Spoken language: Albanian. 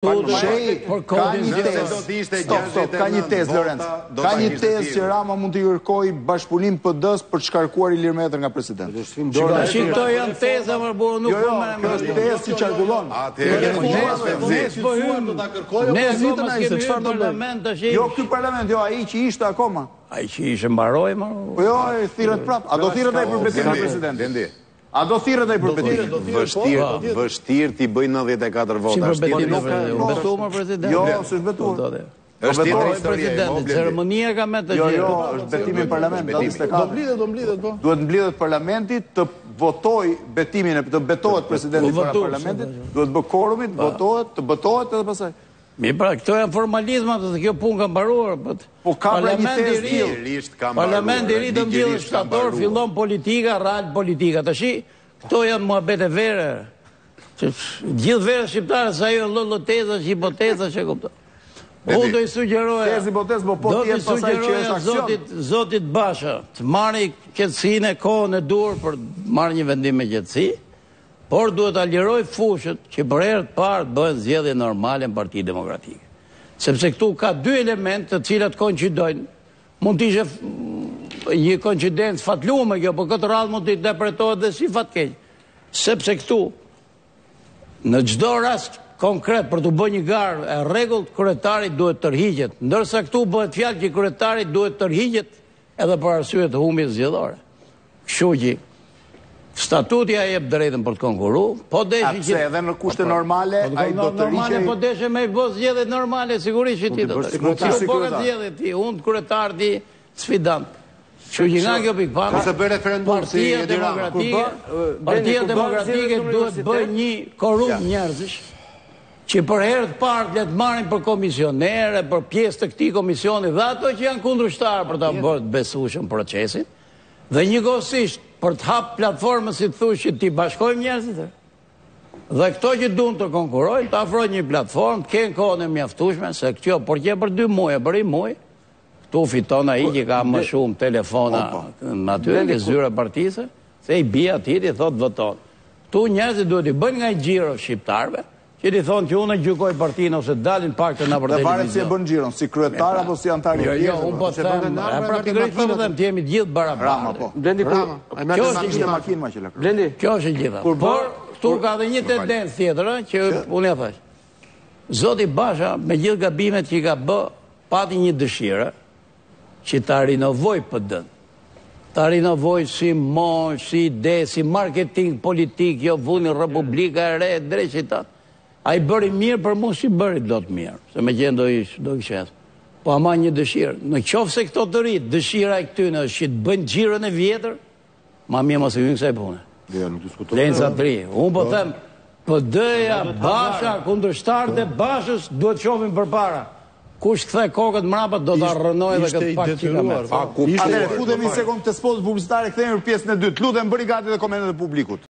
Ka një tezë, Lorenz. Ka një tezë që Rama mund të kërkojë bashkëpunim PD-s për të shkarkuar Ilir Metrën nga presidenti. Këto janë teza, më po nuk po më. Kjo është tezë si qarkullon. Ne akoma s'kemi hyrë parlament tash. Jo, ky parlament, jo, ai që ishte akoma. Ai që ishte mbaroi më. Po jo, thirret prap. A do thirret ai për betimin e presidentit? A do thirret ai për betimin? Vështirë ti bëj 94 vota. Betuar president. Jo, s'është betuar. Është tjetër presidenti, ceremonia ka me të gjë. Jo, është betimi në parlament, do mblidhet po. Duhet mbledhet parlamenti të votoj betimin të betohet presidenti para parlamentit, duhet bë korumit, votohet, të betohet edhe pastaj. Mi pra, këto janë formalizmat dhe kjo punë ka mbaruar. Po ka pra një tezë Parlamenti i ri do mbledhet shtator, fillon politika, real politika. Tashi, këto janë muhabete vere. Gjithë vere shqiptare sa ajo loteza, hipoteza që kupton. Unë do i sugjeroja Zotit Basha të marrë qetësinë e kohën e dur për marrë një vendim me qetësi, por duhet ta liroj fushët që për herë të parë bëhen zgjedhje normale në Partinë Demokratike. Sepse këtu ka dy elementë të cilat koincidojnë. Mund të ishte një koincidencë fatlume kjo, por këtë radhë mund të interpretohet dhe si fatkeq. Sepse këtu në çdo rast konkret për të bërë një garë e rregullt, kryetari duhet tërhiqet, ndërsa këtu bëhet fjalë që kryetari duhet tërhiqet edhe për arsye të humbjes zgjedhore. Kështu që statuti ja jep drejtën për të konkuruar, po deshi që edhe në kushte normale ai do të tërhiqej. Po deshi me bos zgjedhje normale, sigurisht që ti do të. Po ka zgjedhje ti, unë kryetar ti sfidant. Kështu që nga kjo pikpamje, se bëj referendum si Partia Demokratike duhet bëj një korum njerëzish që për herë të parë le të marrin për komisionere, për pjesë të këtij komisioni dhe ato që janë kundërshtar për ta bërë të besueshëm procesin, dhe njëkohësisht për të hap platformën si thush që ti bashkojmë njerëzit. Dhe këto që duan të konkurrojnë, të afrojnë një platformë, të kenë kohën e mjaftueshme, se kjo por që për 2 muaj, për 1 muaj, këtu fiton ai që ka më shumë telefona natyrë në zyra partisë, se i bie atij i thotë voton. Ktu njerëzit duhet i bëjnë nga xhiro shqiptarëve, që ti thonë që unë gjykoj partinë ose dalin pak të na për televizion. Dhe varet si e bën xhiron, si kryetar apo si antar i Jo, unë po them, praktikisht po them të jemi gjithë barabartë. Blendi kjo është makinë më që lë. Blendi, kjo është gjitha. Por këtu ka edhe një tendencë tjetër, që unë ja thash. Zoti Basha, me gjithë gabimet që ka bë, pati një dëshirë që ta rinovoj PD-n. Ta rinovoj si mosh, si ide, si marketing politik, jo vuni Republika e re, drejta. A i bëri mirë, për mu si bëri do të mirë, se me gjenë do i shetë. Po ama një dëshirë. Në qofë se këto të rritë, dëshira e këtyne është që të bënë gjirën e vjetër, ma mirë mos e hynë kësaj pune. Lenë sa të ri. Unë po them, PD-ja, Basha, kundërshtarët e Bashës, duhet qofin për para. Kush këthe kokët mrapa, do të arrënoj dhe këtë pak që ka me. Atere, futemi sekund të spotë publicitare, këthejmë për pjesën e dytë. Lutem bëri gati dhe komendet e publikut.